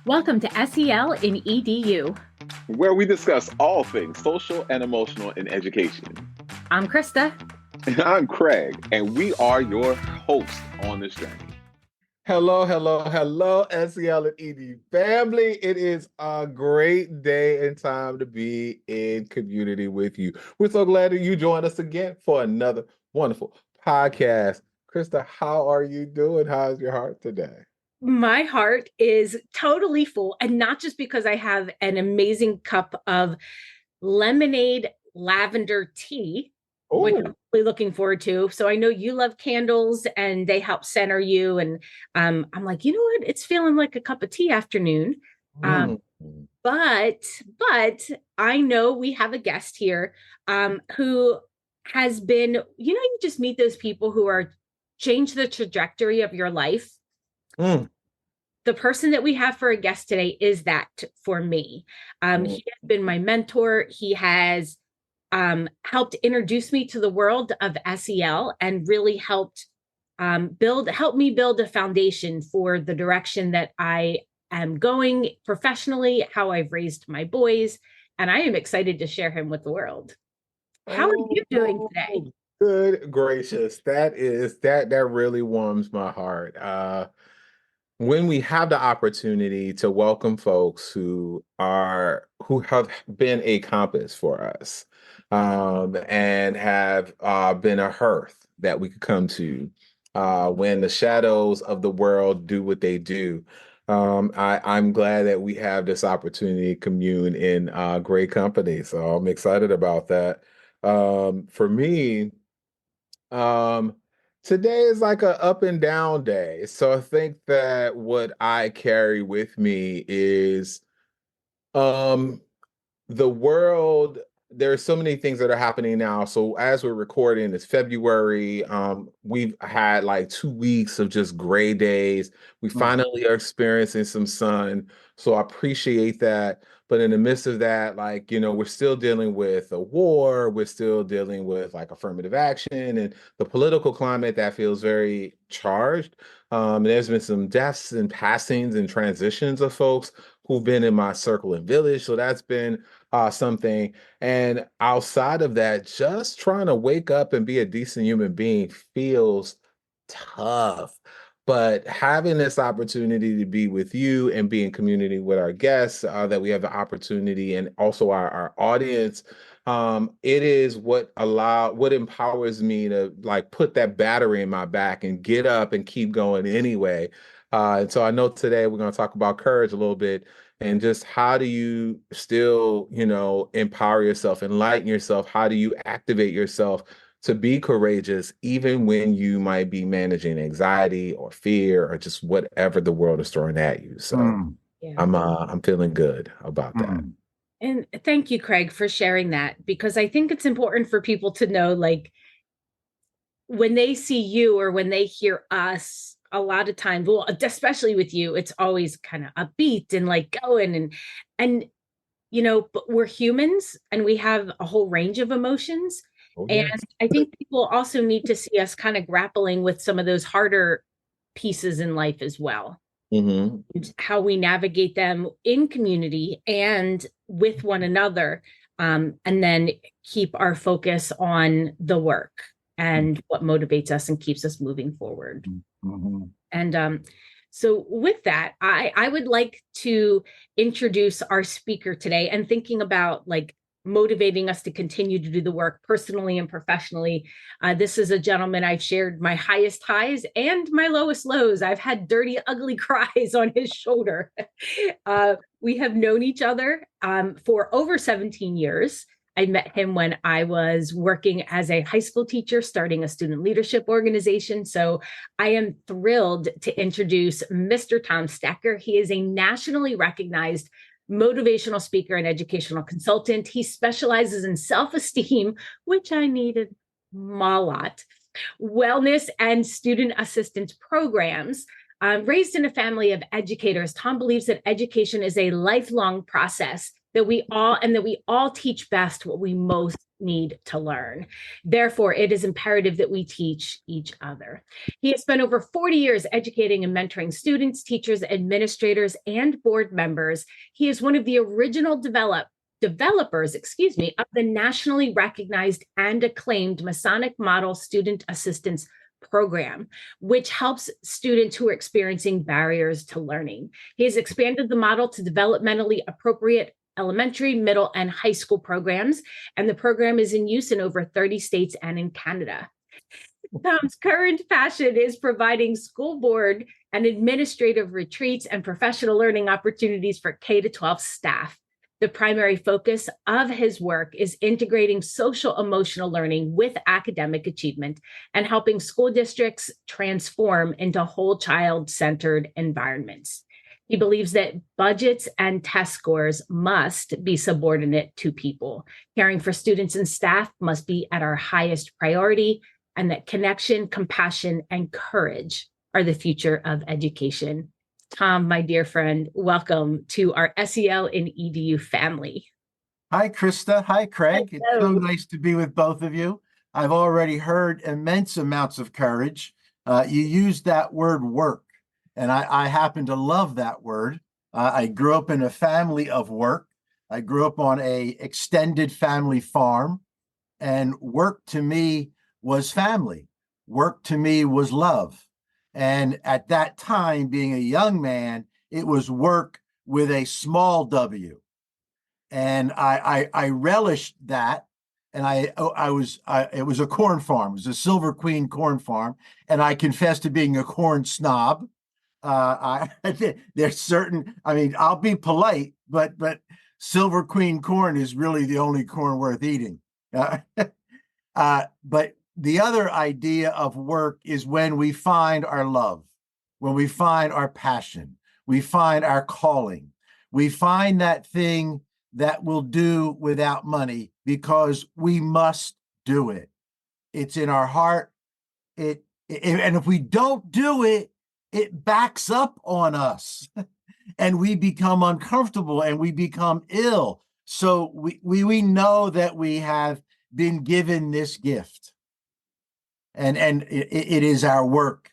Welcome to SEL in EDU. where we discuss all things social and emotional in education. I'm Krista. And I'm Craig, and we are your hosts on this journey. Hello, hello, hello, SEL and ED family. It is a great day and time to be in community with you. We're so glad that you joined us again for another wonderful podcast. Krista, how are you doing? How's your heart today? My heart is totally full, and not just because I have an amazing cup of lemonade lavender tea, which I'm really looking forward to. So I know you love candles and they help center you. And I'm like, you know what? It's feeling like a cup of tea afternoon. Um, but I know we have a guest here who has been, you just meet those people who are change the trajectory of your life. The person that we have for a guest today is that for me. He has been my mentor. He has helped introduce me to the world of SEL and really helped help me build a foundation for the direction that I am going professionally, how I've raised my boys, and I am excited to share him with the world. How are you doing today? Good gracious. That really warms my heart. When we have the opportunity to welcome folks who have been a compass for us, and have been a hearth that we could come to when the shadows of the world do what they do. I'm glad that we have this opportunity to commune in great company. So I'm excited about that. For me, today is like a up and down day. So I think that what I carry with me is um the world. There are so many things that are happening now. So as we're recording, it's February. We've had like 2 weeks of just gray days. We finally are experiencing some sun. So I appreciate that. But in the midst of that, we're still dealing with a war. We're still dealing with like affirmative action and the political climate that feels very charged. There's been some deaths and passings and transitions of folks who've been in my circle and village. So that's been something. And outside of that, just trying to wake up and be a decent human being feels tough. But having this opportunity to be with you and be in community with our guests, that we have the opportunity and also our audience, it is what empowers me to like put that battery in my back and get up and keep going anyway. And so I know today we're going to talk about courage a little bit and just how do you still, empower yourself, enlighten yourself? How do you activate yourself to be courageous, even when you might be managing anxiety or fear or just whatever the world is throwing at you? So Yeah. I'm feeling good about that. And thank you, Craig, for sharing that, because I think it's important for people to know, like, when they see you or when they hear us, a lot of times, well, especially with you, it's always kind of upbeat and like going and but we're humans and we have a whole range of emotions. Oh, And yes. I think people also need to see us kind of grappling with some of those harder pieces in life as well. Mm-hmm. How we navigate them in community and with one another, and then keep our focus on the work and what motivates us and keeps us moving forward. And so with that, I would like to introduce our speaker today, and thinking about like motivating us to continue to do the work personally and professionally. This is a gentleman I've shared my highest highs and my lowest lows. I've had dirty, ugly cries on his shoulder. We have known each other for over 17 years. I met him when I was working as a high school teacher, starting a student leadership organization. So I am thrilled to introduce Mr. Thom Stecher. He is a nationally recognized motivational speaker and educational consultant. He specializes in self-esteem, which I needed a lot, wellness, and student assistance programs. Raised in a family of educators, Thom believes that education is a lifelong process that we all teach best what we most need to learn. Therefore, it is imperative that we teach each other. He has spent over 40 years educating and mentoring students, teachers, administrators, and board members. He is one of the original developers, of the nationally recognized and acclaimed Masonic Model Student Assistance Program, which helps students who are experiencing barriers to learning. He has expanded the model to developmentally appropriate elementary, middle, and high school programs, and the program is in use in over 30 states and in Canada. Thom's current passion is providing school board and administrative retreats and professional learning opportunities for K-12 staff. The primary focus of his work is integrating social emotional learning with academic achievement and helping school districts transform into whole child-centered environments. He believes that budgets and test scores must be subordinate to people. Caring for students and staff must be at our highest priority, and that connection, compassion, and courage are the future of education. Thom, my dear friend, welcome to our SEL in EDU family. Hi, Krista. Hi, Craig. Hello. It's so nice to be with both of you. I've already heard immense amounts of courage. You used that word work, and I happen to love that word. I grew up in a family of work. I grew up on a extended family farm, and work to me was family. Work to me was love. And at that time, being a young man, it was work with a small W. And I relished that. And it was a corn farm. It was a Silver Queen corn farm. And I confess to being a corn snob. There's certain, I'll be polite, but Silver Queen corn is really the only corn worth eating. But the other idea of work is when we find our love, when we find our passion, we find our calling, we find that thing that we'll do without money because we must do it. It's in our heart. And if we don't do it, it backs up on us and we become uncomfortable and we become ill. So we know that we have been given this gift. And it is our work.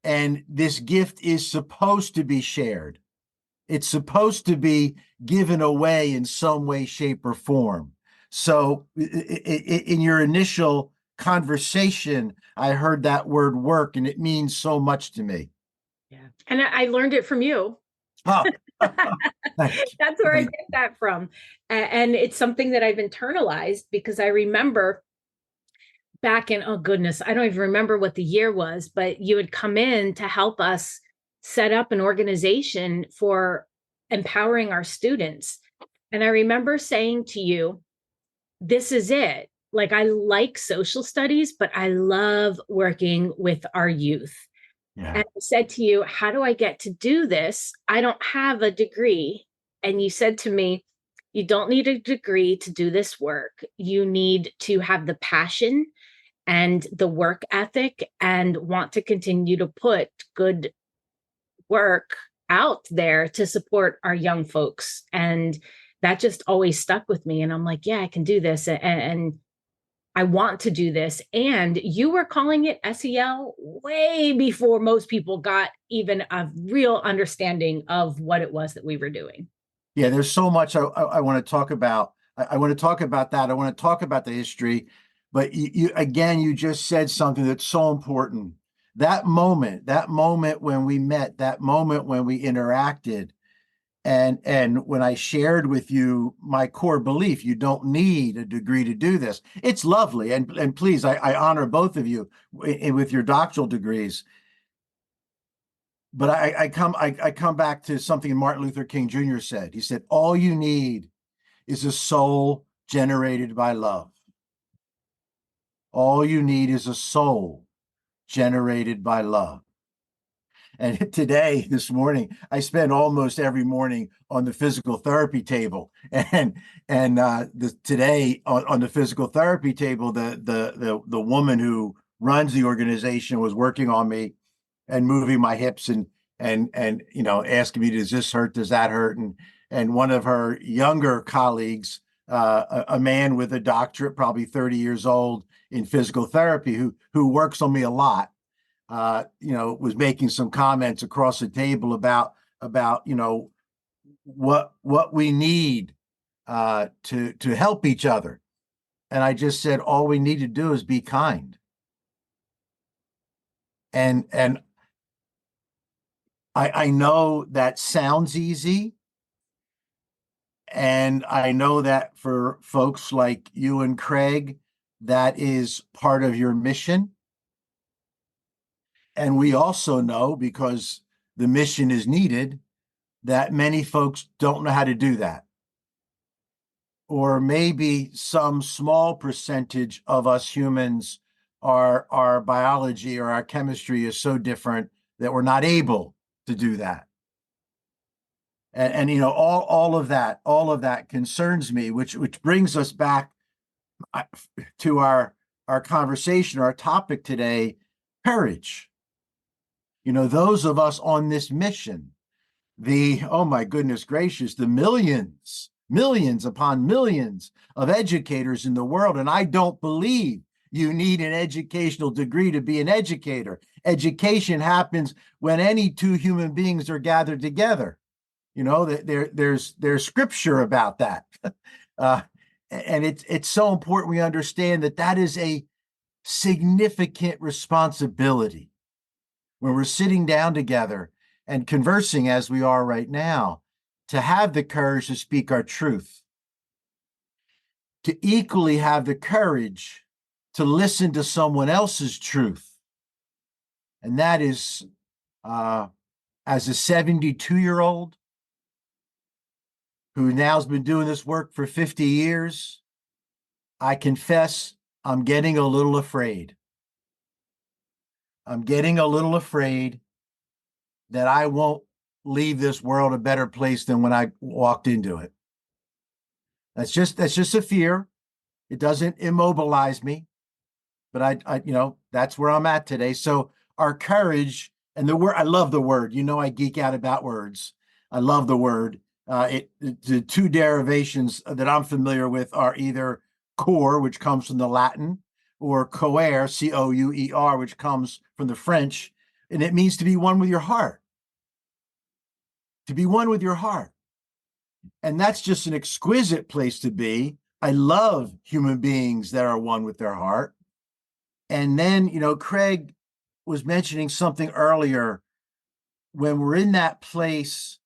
And this gift is supposed to be shared. It's supposed to be given away in some way, shape, or form. So in your initial conversation, I heard that word work, and it means so much to me. Yeah. And I learned it from you. Oh. That's where I get that from. And it's something that I've internalized because I remember back in, oh goodness, I don't even remember what the year was, but you would come in to help us set up an organization for empowering our students. And I remember saying to you, this is it. Like, I like social studies, but I love working with our youth. Yeah. And I said to you, how do I get to do this? I don't have a degree. And you said to me, you don't need a degree to do this work. You need to have the passion and the work ethic and want to continue to put good work out there to support our young folks. And that just always stuck with me. And I'm like, yeah, I can do this. And I want to do this. And you were calling it SEL way before most people got even a real understanding of what it was that we were doing. Yeah, there's so much I want to talk about. I want to talk about that. I want to talk about the history. But you just said something that's so important. That moment when we met, that moment when we interacted, and when I shared with you my core belief, you don't need a degree to do this. It's lovely, and please, I honor both of you with your doctoral degrees. But I come back to something Martin Luther King Jr. said. He said, all you need is a soul generated by love. All you need is a soul generated by love. And this morning, I spend almost every morning on the physical therapy table. And today on the physical therapy table, the woman who runs the organization was working on me and moving my hips and asking me, does this hurt? Does that hurt? and one of her younger colleagues, a man with a doctorate, probably 30 years old in physical therapy, who works on me a lot, was making some comments across the table about what we need to help each other. And I just said, all we need to do is be kind. And I know that sounds easy. And I know that for folks like you and Craig, that is part of your mission. And we also know, because the mission is needed, that many folks don't know how to do that. Or maybe some small percentage of us humans, our biology or our chemistry is so different that we're not able to do that. And all of that concerns me, which brings us back to our conversation, our topic today, courage. Those of us on this mission, oh my goodness gracious, the millions upon millions of educators in the world. And I don't believe you need an educational degree to be an educator. Education happens when any two human beings are gathered together. There's scripture about that. And it's so important we understand that is a significant responsibility when we're sitting down together and conversing as we are right now, to have the courage to speak our truth, to equally have the courage to listen to someone else's truth. And that is, as a 72-year-old who now has been doing this work for 50 years, I confess I'm getting a little afraid. I'm getting a little afraid that I won't leave this world a better place than when I walked into it. That's just a fear. It doesn't immobilize me, but I that's where I'm at today. So our courage, and the word, I love the word. I geek out about words. I love the word. The two derivations that I'm familiar with are either core, which comes from the Latin, or coeur, C-O-U-E-R, which comes from the French, and it means to be one with your heart. To be one with your heart. And that's just an exquisite place to be. I love human beings that are one with their heart. And then, Craig was mentioning something earlier. When we're in that place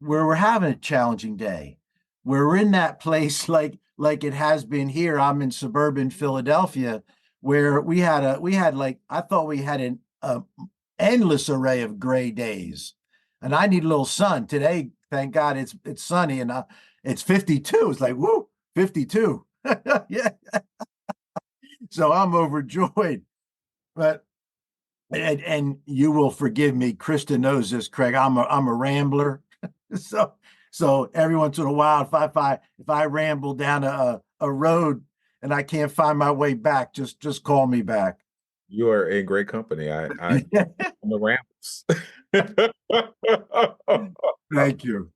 where we're having a challenging day, where we're in that place like it has been here. I'm in suburban Philadelphia, where I thought we had an endless array of gray days, and I need a little sun today. Thank God it's sunny, and it's 52. It's like, woo, 52. Yeah. So I'm overjoyed. But and you will forgive me, Krista knows this, Craig. I'm a rambler. So every once in a while, if I ramble down a road and I can't find my way back, just call me back. You are in great company. I'm the rambles. Thank you.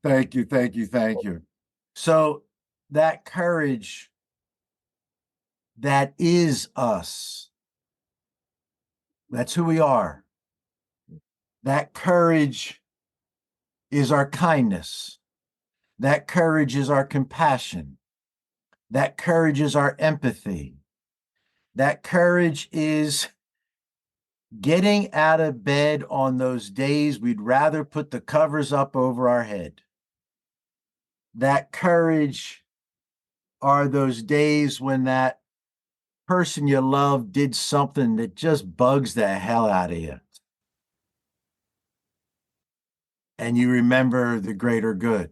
So that courage, that is us. That's who we are. That courage is our kindness. That courage is our compassion. That courage is our empathy. That courage is getting out of bed on those days we'd rather put the covers up over our head. That courage are those days when that person you love did something that just bugs the hell out of you. And you remember the greater good.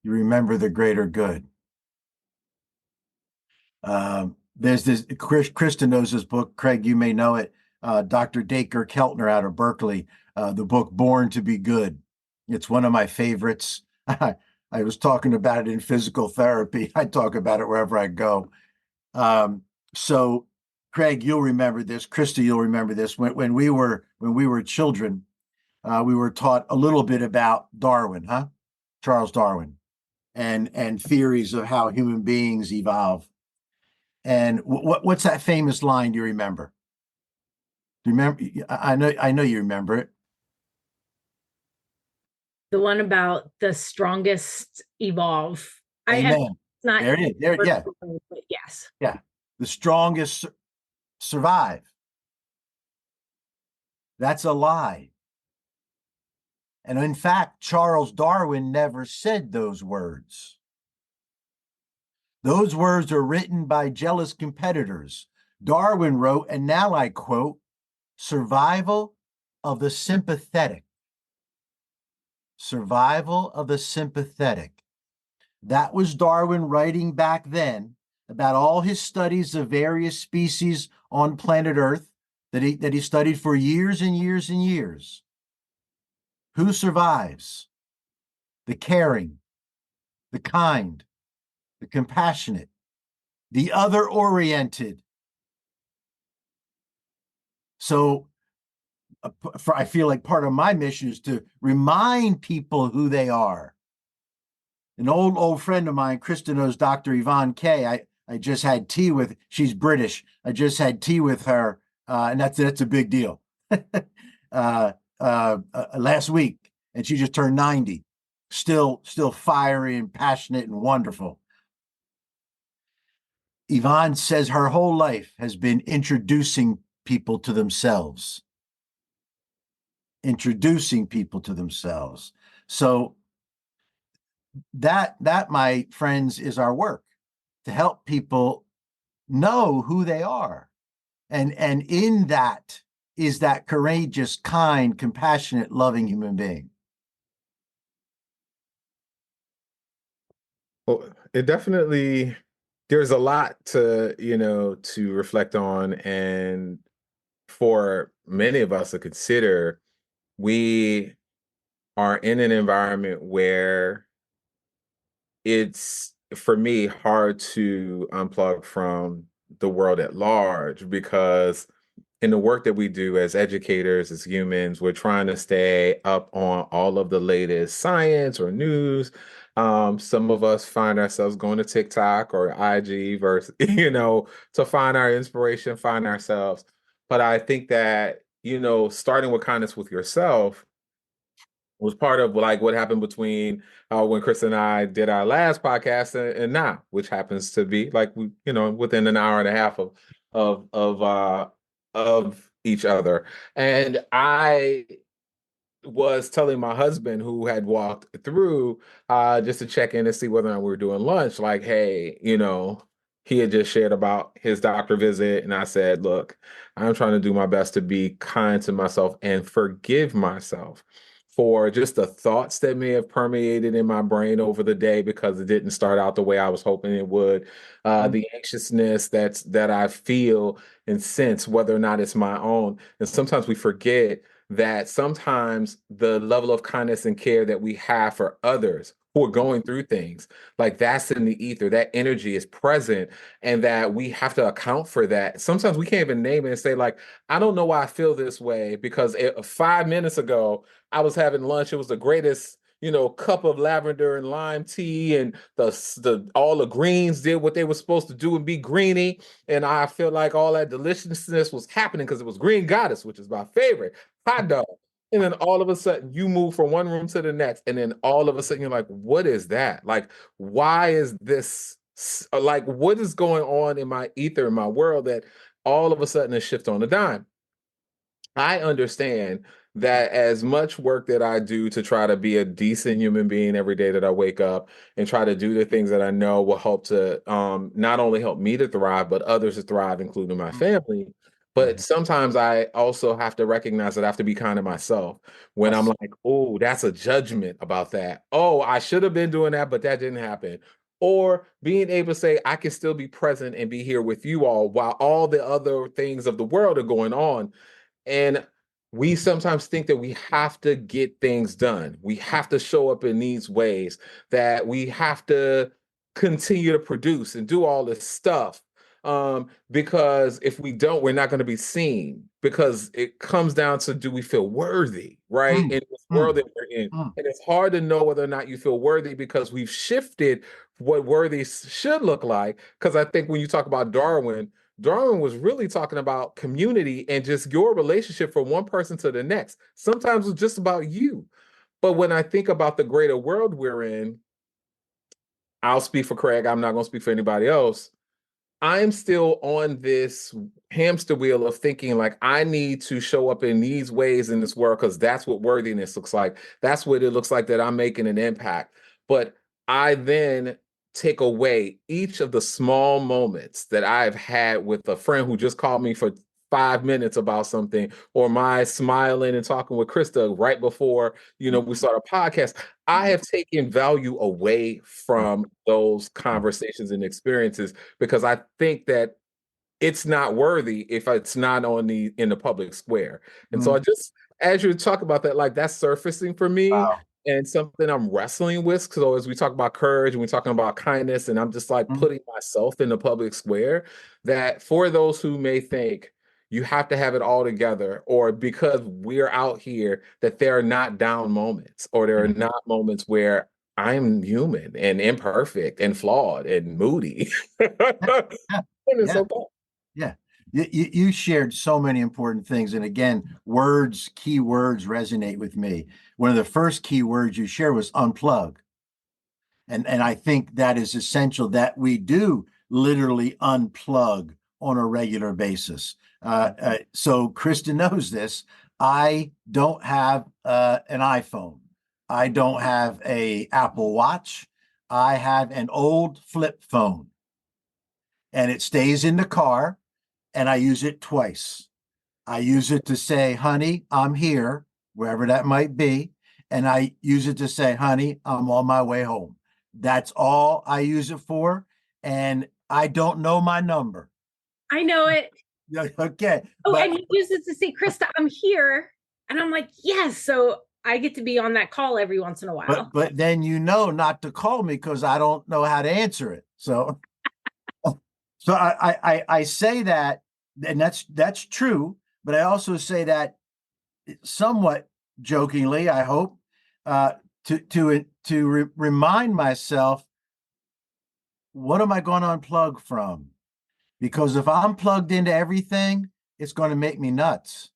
You remember the greater good. There's this, Krista knows this book. Craig, you may know it. Dr. Dacre Keltner out of Berkeley, the book Born to Be Good. It's one of my favorites. I was talking about it in physical therapy. I talk about it wherever I go. So Craig, you'll remember this. Krista, you'll remember this. When we were children, we were taught a little bit about Darwin, huh? Charles Darwin, and theories of how human beings evolve. And what's that famous line? Do you remember? Do you remember? I know you remember it. The one about the strongest evolve. Amen. It's not There it is. There, yeah, but yes. yeah. The strongest survive. That's a lie. And in fact, Charles Darwin never said those words. Those words are written by jealous competitors. Darwin wrote, and now I quote, survival of the sympathetic. Survival of the sympathetic. That was Darwin writing back then about all his studies of various species on planet Earth that he studied for years and years and years. Who survives? The caring, the kind, the compassionate, the other-oriented. So I feel like part of my mission is to remind people who they are. An old friend of mine, Krista knows Dr. Yvonne Kay. I just had tea with, she's British. I just had tea with her, and that's a big deal. Last week, and she just turned 90. Still fiery and passionate and wonderful. Yvonne says her whole life has been introducing people to themselves. Introducing people to themselves. So that, my friends, is our work, to help people know who they are. And in that is that courageous, kind, compassionate, loving human being. Well, it definitely, there's a lot to, to reflect on, and for many of us to consider. We are in an environment where it's, for me, hard to unplug from the world at large, because in the work that we do as educators, as humans, we're trying to stay up on all of the latest science or news. Some of us find ourselves going to TikTok or IG versus, to find our inspiration, find ourselves. But I think that, starting with kindness with yourself was part of like what happened between when Chris and I did our last podcast and now, which happens to be like we, within an hour and a half of each other. And I was telling my husband, who had walked through, just to check in and see whether or not we were doing lunch, like, hey, he had just shared about his doctor visit. And I said, look, I'm trying to do my best to be kind to myself and forgive myself for just the thoughts that may have permeated in my brain over the day because it didn't start out the way I was hoping it would. The anxiousness that I feel and sense, whether or not it's my own. And sometimes we forget that sometimes the level of kindness and care that we have for others who are going through things, like that's in the ether, that energy is present, and that we have to account for that. Sometimes we can't even name it and say, like, I don't know why I feel this way because 5 minutes ago I was having lunch. It was the greatest, cup of lavender and lime tea, and the all the greens did what they were supposed to do and be greeny. And I feel like all that deliciousness was happening because it was Green Goddess, which is my favorite hot dog. And then all of a sudden you move from one room to the next. And then all of a sudden you're like, what is that? Like, why is this? Like, what is going on in my ether, in my world, that all of a sudden a shift on a dime? I understand that as much work that I do to try to be a decent human being every day that I wake up and try to do the things that I know will help to not only help me to thrive, but others to thrive, including my family. But sometimes I also have to recognize that I have to be kind to myself when I'm like, oh, that's a judgment about that. Oh, I should have been doing that, but that didn't happen. Or being able to say, I can still be present and be here with you all while all the other things of the world are going on. And we sometimes think that we have to get things done. We have to show up in these ways, that we have to continue to produce and do all this stuff Because if we don't, we're not going to be seen, because it comes down to, do we feel worthy, right? Mm, In this world mm, that we're in. mm, And it's hard to know whether or not you feel worthy, because we've shifted what worthy should look like. Because I think when you talk about Darwin, Darwin was really talking about community and just your relationship from one person to the next. Sometimes it's just about you. But when I think about the greater world we're in, I'll speak for Craig. I'm not going to speak for anybody else. I'm still on this hamster wheel of thinking like I need to show up in these ways in this world, because that's what worthiness looks like. That's what it looks like that I'm making an impact. But I then take away each of the small moments that I've had with a friend who just called me for 5 minutes about something, or my smiling and talking with Krista right before, we start a podcast. I have taken value away from those conversations and experiences, because I think that it's not worthy if it's not in the public square. And so mm. I just, as you talk about that, like, that's surfacing for me, Wow. and something I'm wrestling with. So as we talk about courage and we're talking about kindness, and I'm just like Mm, putting myself in the public square, that for those who may think you have to have it all together, or because we're out here, that there are not down moments, or there are mm. not moments where I'm human and imperfect and flawed and moody. Yeah, And it's yeah, okay. yeah. You shared so many important things. And again, words, key words resonate with me. One of the first key words you shared was unplug. And I think that is essential, that we do literally unplug on a regular basis. So Krista knows this. I don't have an iPhone. I don't have a Apple Watch. I have an old flip phone, and it stays in the car, and I use it twice. I use it to say, honey, I'm here, wherever that might be. And I use it to say, honey, I'm on my way home. That's all I use it for. And I don't know my number. I know it. Okay. Oh, But and he uses to say, Krista, I'm here. And I'm like, yes. So I get to be on that call every once in a while. but then you know not to call me, because I don't know how to answer it. So I say that, and that's true, but I also say that somewhat jokingly, I hope, to remind myself, what am I going to unplug from? Because if I'm plugged into everything, it's going to make me nuts.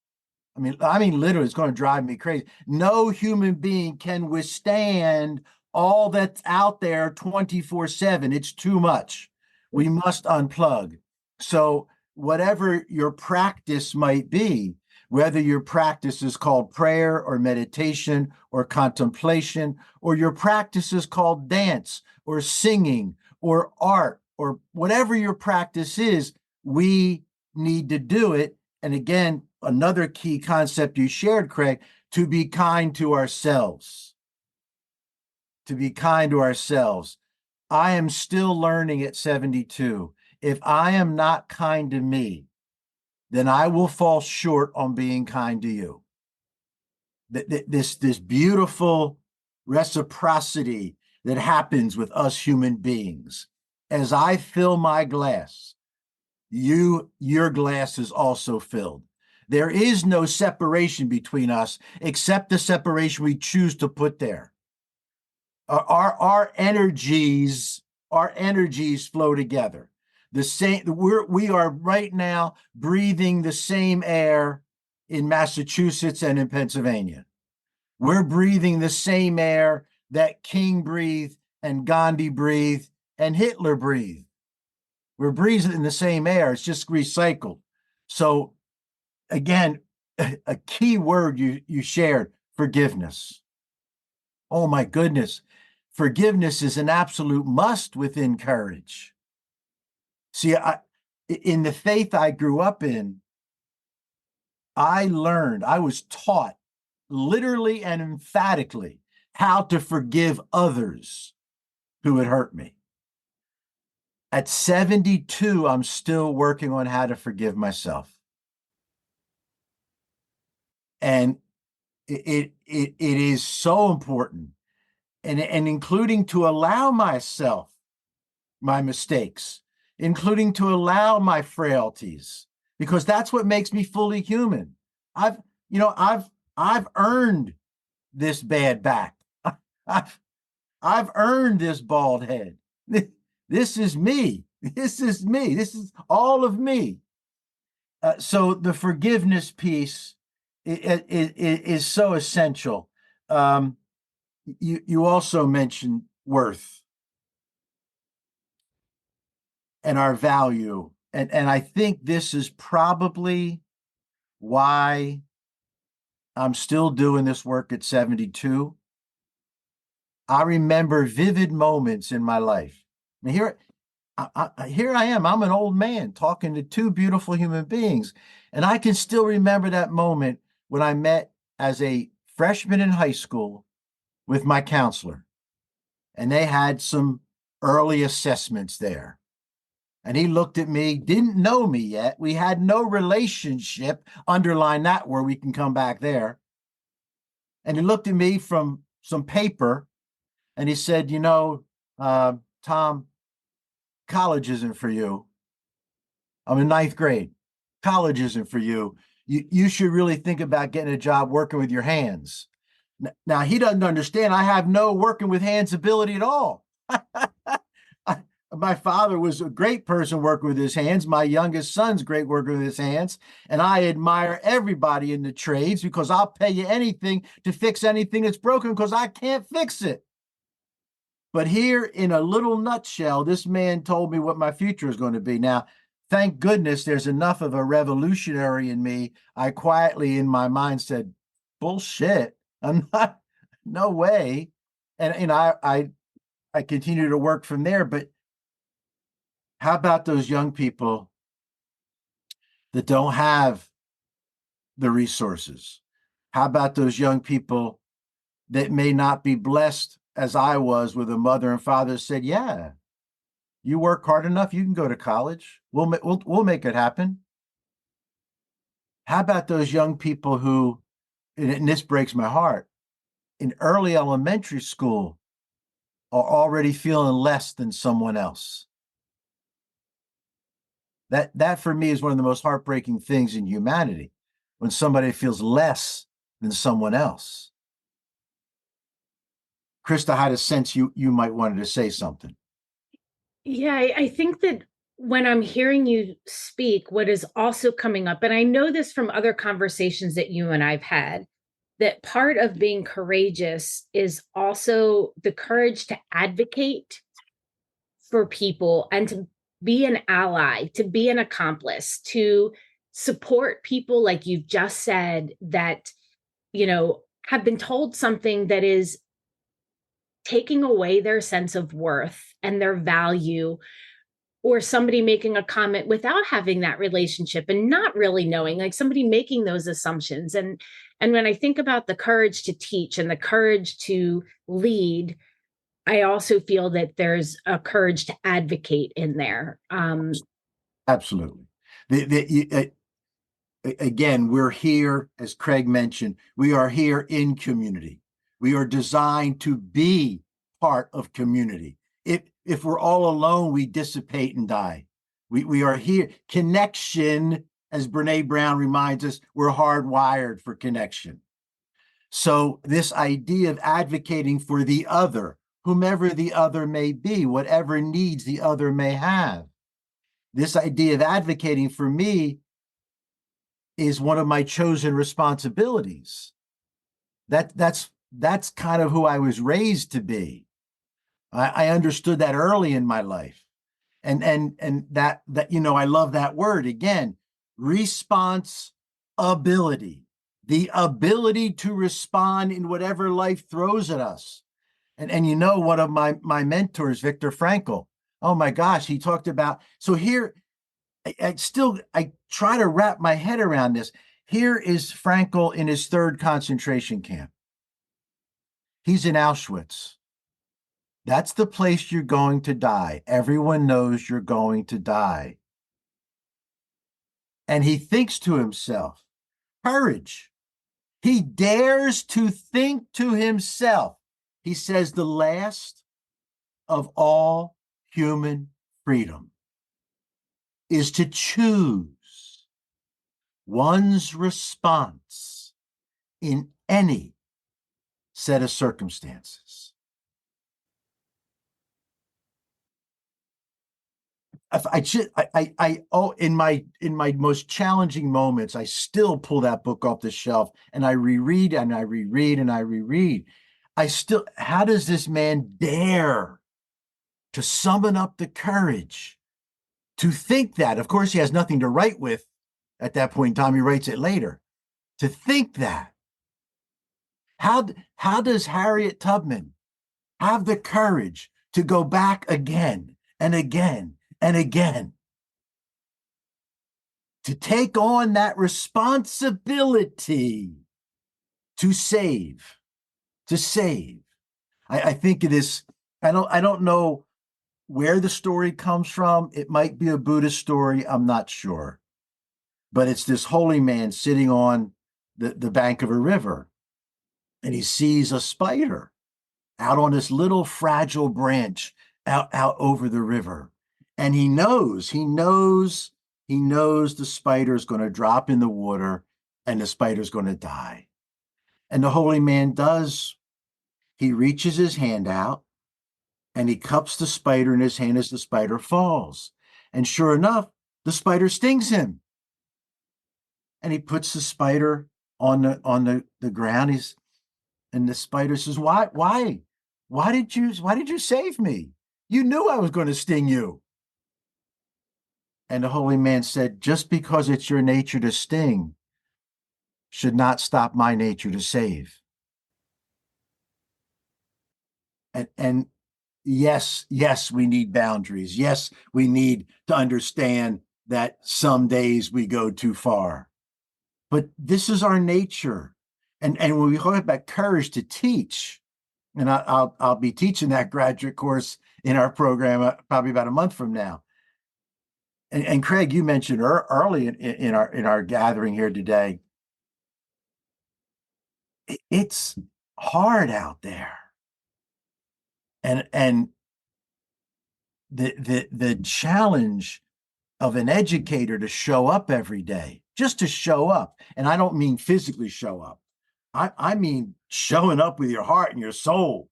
I mean, literally, it's going to drive me crazy. No human being can withstand all that's out there 24/7. It's too much. We must unplug. So, whatever your practice might be, whether your practice is called prayer or meditation or contemplation, or your practice is called dance or singing or art, or whatever your practice is, we need to do it. And again, another key concept you shared, Craig, to be kind to ourselves. To be kind to ourselves. I am still learning at 72. If I am not kind to me, then I will fall short on being kind to you. This beautiful reciprocity that happens with us human beings. As I fill my glass, your glass is also filled. There is no separation between us except the separation we choose to put there. Our energies flow together. The same, we are right now breathing the same air in Massachusetts and in Pennsylvania. We're breathing the same air that King breathed and Gandhi breathed and Hitler breathed. We're breathing in the same air. It's just recycled. So again, a key word you shared, forgiveness. Oh my goodness. Forgiveness is an absolute must within courage. See, in the faith I grew up in, I was taught literally and emphatically how to forgive others who had hurt me. At 72, I'm still working on how to forgive myself. And it is so important, and including to allow myself my mistakes, including to allow my frailties, because that's what makes me fully human. I've earned this bad back. I've earned this bald head. This is me. This is me. This is all of me. So the forgiveness piece is so essential. You also mentioned worth and our value. And I think this is probably why I'm still doing this work at 72. I remember vivid moments in my life. And here I am. I'm an old man talking to two beautiful human beings. And I can still remember that moment when I met as a freshman in high school with my counselor. And they had some early assessments there. And he looked at me, didn't know me yet. We had no relationship. Underline that where we can come back there. And he looked at me from some paper and he said, Thom, college isn't for you. I'm in 9th grade. College isn't for you. You should really think about getting a job working with your hands. Now, he doesn't understand. I have no working with hands ability at all. My father was a great person working with his hands. My youngest son's great working with his hands. And I admire everybody in the trades because I'll pay you anything to fix anything that's broken because I can't fix it. But here in a little nutshell, this man told me what my future is going to be. Now, thank goodness there's enough of a revolutionary in me. I quietly in my mind said, bullshit. I'm not, no way. And I continue to work from there. But how about those young people that don't have the resources? How about those young people that may not be blessed as I was with a mother and father that said, yeah, you work hard enough, you can go to college. We'll make it happen. How about those young people who, and this breaks my heart, in early elementary school are already feeling less than someone else? That for me is one of the most heartbreaking things in humanity, when somebody feels less than someone else. Krista, I had a sense you might wanted to say something. Yeah, I think that when I'm hearing you speak, what is also coming up, and I know this from other conversations that you and I've had, that part of being courageous is also the courage to advocate for people and to be an ally, to be an accomplice, to support people like you've just said that, have been told something that is taking away their sense of worth and their value, or somebody making a comment without having that relationship and not really knowing, like somebody making those assumptions. And when I think about the courage to teach and the courage to lead, I also feel that there's a courage to advocate in there. Absolutely. Again, we're here, as Craig mentioned, we are here in community. We are designed to be part of community. If we're all alone, we dissipate and die. We are here. Connection, as Brene Brown reminds us, we're hardwired for connection. So this idea of advocating for the other, whomever the other may be, whatever needs the other may have, this idea of advocating for me is one of my chosen responsibilities. That's kind of who I was raised to be. I understood that early in my life. And that I love that word again, responsibility, the ability to respond in whatever life throws at us. And one of my mentors, Viktor Frankl, oh my gosh, he talked about, so here, I try to wrap my head around this. Here is Frankl in his 3rd concentration camp. He's in Auschwitz. That's the place you're going to die. Everyone knows you're going to die. And he thinks to himself, courage. He dares to think to himself. He says, the last of all human freedom. is to choose one's response in any set of circumstances. In my most challenging moments, I still pull that book off the shelf and I reread and I reread and I reread. How does this man dare to summon up the courage to think that? Of course, he has nothing to write with at that point in time. He writes it later. To think that. How does Harriet Tubman have the courage to go back again and again and again to take on that responsibility to save? I think it is. I don't know where the story comes from. It might be a Buddhist story. I'm not sure. But it's this holy man sitting on the bank of a river, and he sees a spider out on this little fragile branch out over the river. And he knows the spider's going to drop in the water and the spider's going to die. And the holy man does. He reaches his hand out and he cups the spider in his hand as the spider falls. And sure enough, the spider stings him. And he puts the spider on the ground. And the spider says, Why did you save me? You knew I was going to sting you. And the holy man said, just because it's your nature to sting should not stop my nature to save. And yes, we need boundaries. Yes, we need to understand that some days we go too far. But this is our nature. And when we talk about courage to teach, and I'll be teaching that graduate course in our program probably about a month from now. And Craig, you mentioned early in our gathering here today, it's hard out there, and the challenge of an educator to show up every day, just to show up, and I don't mean physically show up. I mean showing up with your heart and your soul,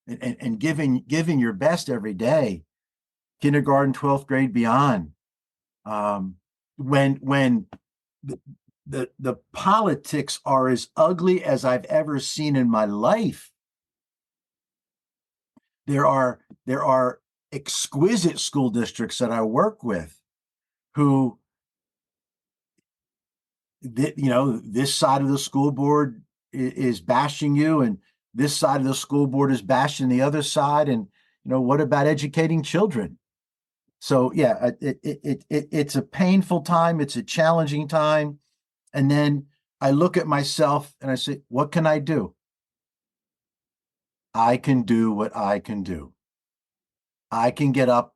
and giving your best every day, kindergarten, 12th grade, beyond. When the politics are as ugly as I've ever seen in my life, there are exquisite school districts that I work with who, this side of the school board is bashing you, and this side of the school board is bashing the other side. And what about educating children? So yeah, it's a painful time. It's a challenging time. And then I look at myself and I say, what can I do? I can do what I can do. I can get up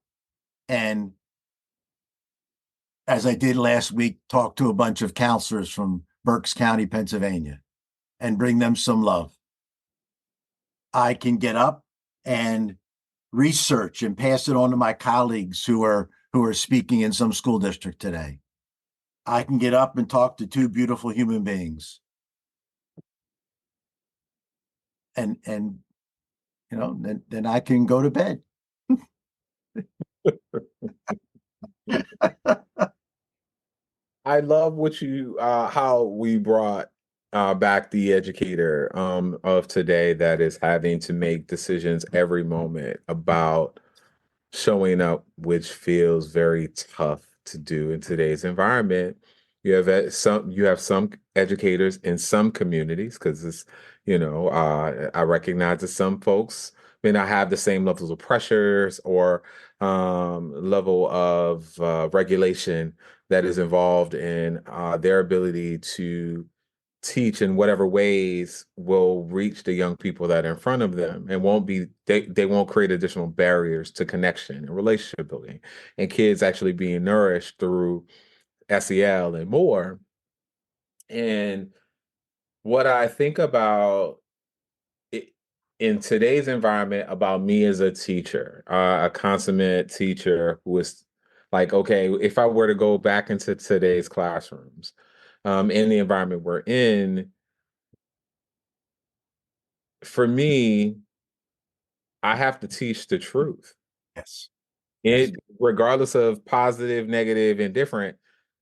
and, as I did last week, talk to a bunch of counselors from Berks County, Pennsylvania, and bring them some love. I can get up and research and pass it on to my colleagues who are speaking in some school district today. I can get up and talk to two beautiful human beings. And then I can go to bed. I love how we brought back the educator of today that is having to make decisions every moment about showing up, which feels very tough to do in today's environment. You have some educators in some communities, because it's, I recognize that some folks may not have the same levels of pressures or level of regulation that is involved in their ability to teach in whatever ways will reach the young people that are in front of them, and they won't create additional barriers to connection and relationship building, and kids actually being nourished through SEL and more. And what I think about in today's environment about me as a teacher, a consummate teacher who is Like, okay, if I were to go back into today's classrooms, in the environment we're in, for me, I have to teach the truth. Yes. It, regardless of positive, negative, indifferent,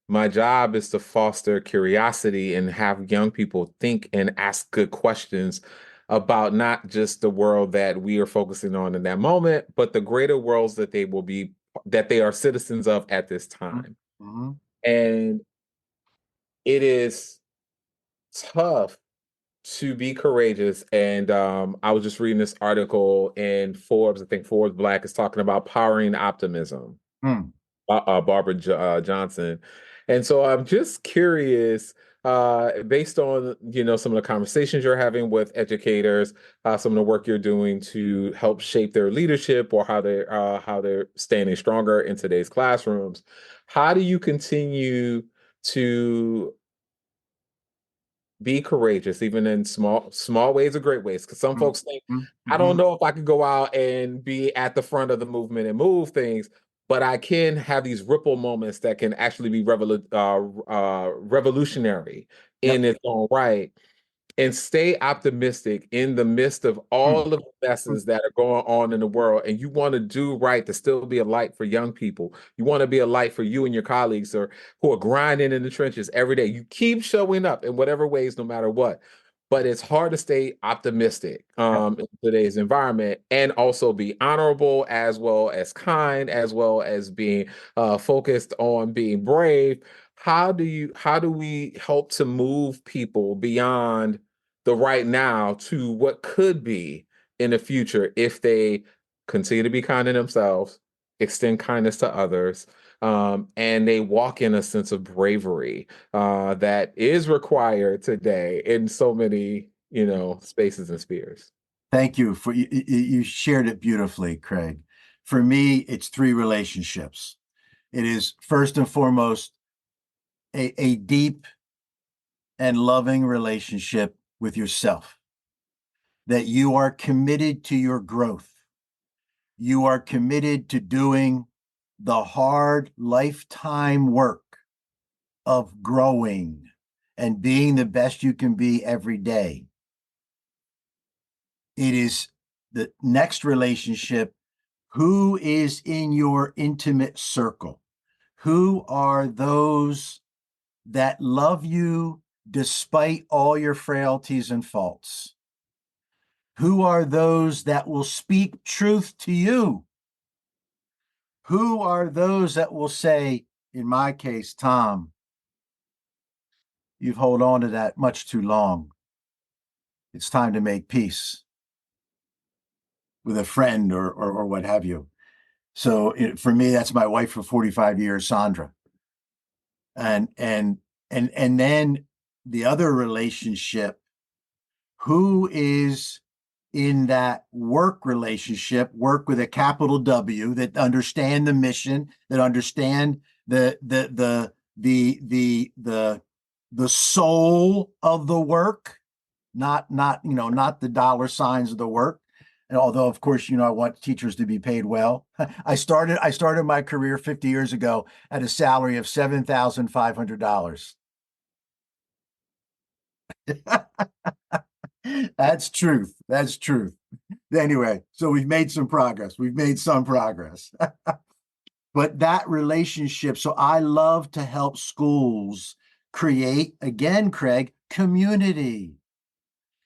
my job is to foster curiosity and have young people think and ask good questions about not just the world that we are focusing on in that moment, but the greater worlds that that they are citizens of at this time. Mm-hmm. And it is tough to be courageous. And I was just reading this article in Forbes. I think Forbes Black is talking about powering optimism. Mm. Barbara Johnson. And so I'm just curious, based on some of the conversations you're having with educators, some of the work you're doing to help shape their leadership or how they're standing stronger in today's classrooms. How do you continue to be courageous, even in small ways or great ways? Because some folks think, Mm-hmm. I don't know if I could go out and be at the front of the movement and move things, but I can have these ripple moments that can actually be revolutionary Yep. in its own right, and stay optimistic in the midst of all of the messes that are going on in the world. And you want to do right to still be a light for young people. You want to be a light for you and your colleagues or who are grinding in the trenches every day. You keep showing up in whatever ways, no matter what. But it's hard to stay optimistic Yep. in today's environment and also be honorable as well as kind, as well as being focused on being brave. How do we help to move people beyond the right now to what could be in the future if they continue to be kind to themselves, extend kindness to others, and they walk in a sense of bravery that is required today in so many, spaces and spheres. Thank you for you shared it beautifully, Craig. For me, it's three relationships. It is first and foremost a deep and loving relationship with yourself, that you are committed to your growth. You are committed to doing the hard lifetime work of growing and being the best you can be every day. It is the next relationship. Who is in your intimate circle? Who are those that love you despite all your frailties and faults? Who are those that will speak truth to you? Who are those that will say, in my case, Thom, you've held on to that much too long. It's time to make peace with a friend or what have you. So for me, that's my wife for 45 years, Sandra. And then the other relationship, who is in that work relationship, work with a capital W, that understand the mission, that understand the soul of the work, not not the dollar signs of the work. And although, of course, I want teachers to be paid well. I started my career 50 years ago at a salary of $7,500. That's truth. That's truth. Anyway, so we've made some progress. We've made some progress. But that relationship, so I love to help schools create, again, Craig, community.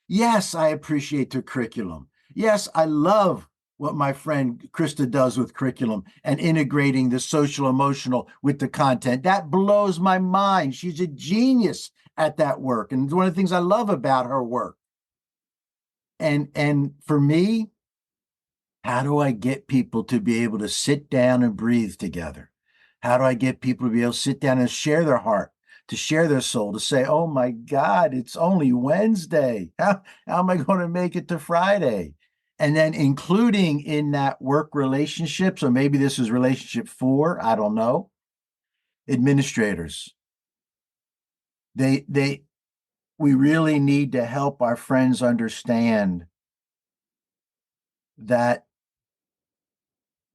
Yes, I appreciate the curriculum. Yes, I love what my friend Krista does with curriculum and integrating the social emotional with the content. That blows my mind. She's a genius at that work. And it's one of the things I love about her work. And for me, how do I get people to be able to sit down and breathe together? How do I get people to be able to sit down and share their heart, to share their soul, to say, oh my God, it's only Wednesday. How am I going to make it to Friday? And then including in that work relationship, so maybe this is relationship 4, I don't know, administrators. We really need to help our friends understand that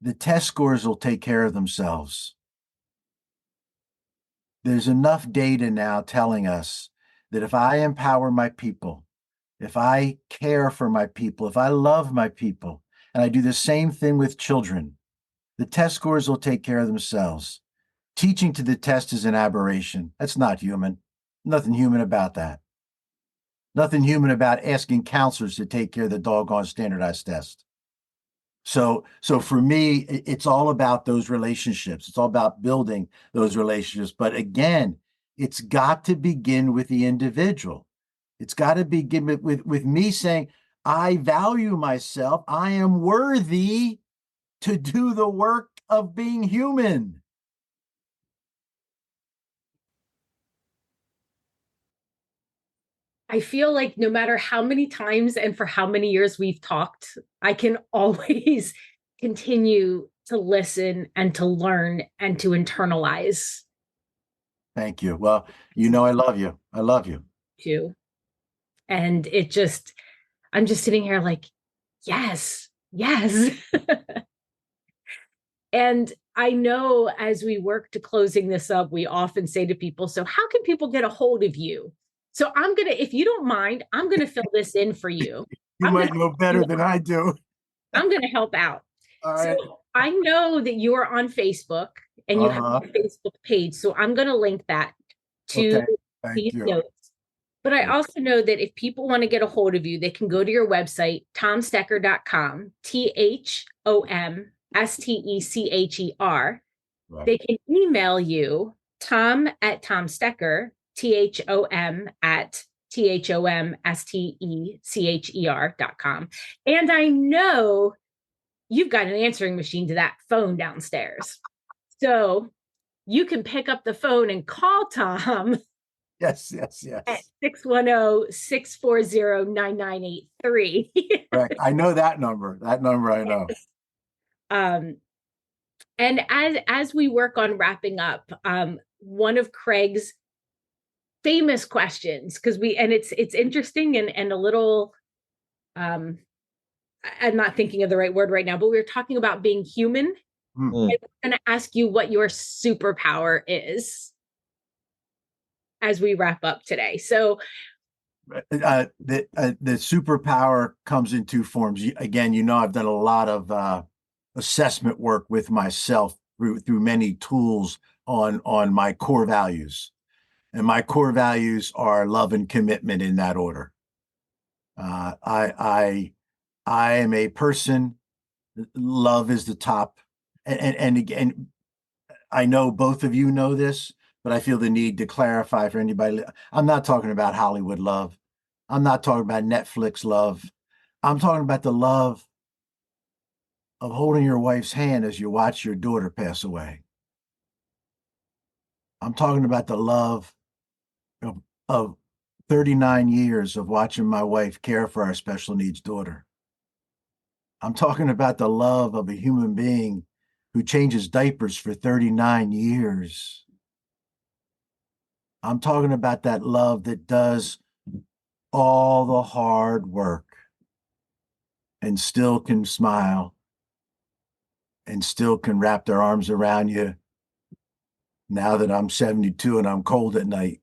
the test scores will take care of themselves. there's enough data now telling us that if I empower my people, if I care for my people, if I love my people, and I do the same thing with children, the test scores will take care of themselves. Teaching to the test is an aberration. That's not human. Nothing human about that. Nothing human about asking counselors to take care of the doggone standardized test. So for me, it's all about those relationships. It's all about building those relationships. But again, it's got to begin with the individual. It's got to begin with me saying, I value myself. I am worthy to do the work of being human. I feel like no matter how many times and for how many years we've talked, I can always continue to listen and to learn and to internalize. Thank you. Well, I love you. I love you. Too. And I'm just sitting here like, yes, yes. And I know as we work to closing this up, we often say to people, so how can people get a hold of you? So if you don't mind, I'm going to fill this in for you. You might know better than I do. I'm going to help out. All right. So I know that you are on Facebook and you have a Facebook page. So I'm going to link that to these notes. But I also know that if people want to get a hold of you, they can go to your website, thomstecher.com, THOMSTECHER. Right. They can email you, Thom@thomstecher, THOM@THOMSTECHER.com. And I know you've got an answering machine to that phone downstairs. So you can pick up the phone and call Thom. Yes. At 610-640-9983. Correct. I know that number. That number I know. And as we work on wrapping up, one of Craig's famous questions, because it's interesting and a little I'm not thinking of the right word right now, but we were talking about being human. I'm going to ask you what your superpower is as we wrap up today. So the superpower comes in two forms. Again, I've done a lot of assessment work with myself through many tools on my core values. And my core values are love and commitment in that order. I am a person, love is the top. And again, I know both of you know this, but I feel the need to clarify for anybody. I'm not talking about Hollywood love. I'm not talking about Netflix love. I'm talking about the love of holding your wife's hand as you watch your daughter pass away. I'm talking about the love of 39 years of watching my wife care for our special needs daughter. I'm talking about the love of a human being who changes diapers for 39 years. I'm talking about that love that does all the hard work and still can smile and still can wrap their arms around you now that I'm 72 and I'm cold at night.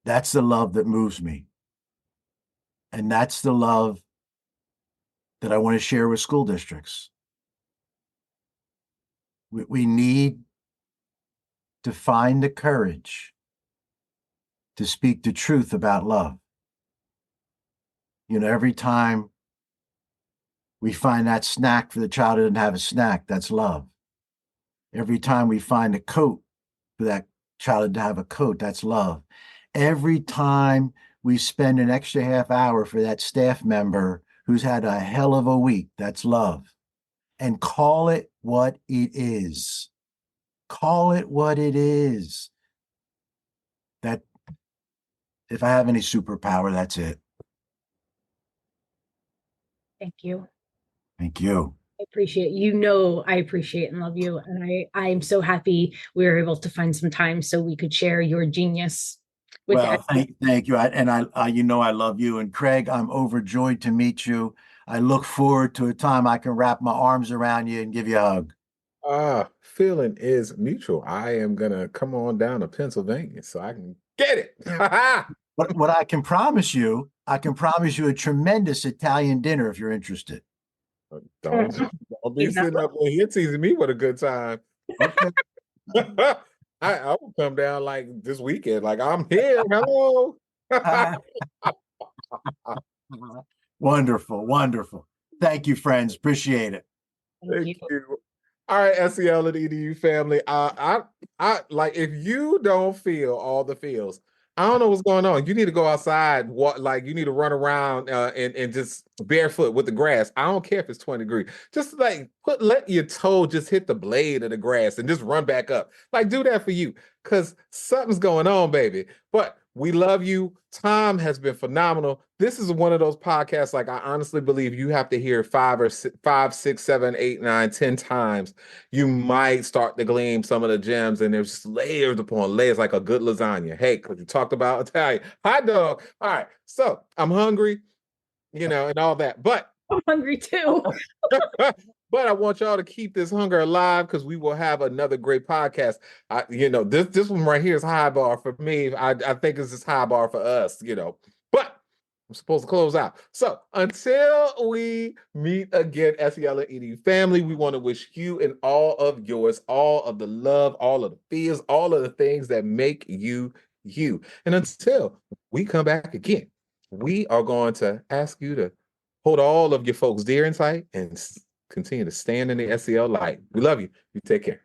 That's the love that moves me. And that's the love that I want to share with school districts. We need to find the courage to speak the truth about love. Every time we find that snack for the child who didn't have a snack, that's love. Every time we find a coat for that child who didn't have a coat, that's love. Every time we spend an extra half hour for that staff member who's had a hell of a week, that's love. And call it what it is. Call it what it is. That if I have any superpower, that's it. thank you. Thank you. I appreciate I appreciate and love you. And I'm so happy we were able to find some time so we could share your genius with Well, thank you. I love you. And Craig, I'm overjoyed to meet you. I look forward to a time I can wrap my arms around you and give you a hug. Feeling is mutual. I am gonna come on down to Pennsylvania so I can get it. What I can promise you, I can promise you a tremendous Italian dinner if you're interested. Don't be sitting up here teasing me with a good time. Okay. I will come down like this weekend. Like, I'm here. Hello. Wonderful, wonderful. Thank you, friends. Appreciate it. Thank you. All right, SEL and EDU family. I like, if you don't feel all the feels, I don't know what's going on. You need to go outside. Like, you need to run around and just barefoot with the grass. I don't care if it's 20 degrees. Just like let your toe just hit the blade of the grass and just run back up. Like, do that for you, because something's going on, baby. But we love you. Thom has been phenomenal. This is one of those podcasts, like, I honestly believe you have to hear 5, 6, 7, 8, 9, 10 times. You might start to glean some of the gems, and there's layers upon layers, like a good lasagna. Hey, because you talked about Italian hot dog. All right, so I'm hungry, and all that. But I'm hungry too. But I want y'all to keep this hunger alive, because we will have another great podcast. This one right here is high bar for me. I think it's just high bar for us, But I'm supposed to close out. So until we meet again, SEL and EDU family, we want to wish you and all of yours all of the love, all of the fears, all of the things that make you you. And until we come back again, we are going to ask you to hold all of your folks dear in sight and continue to stand in the SEL light. We love you. You take care.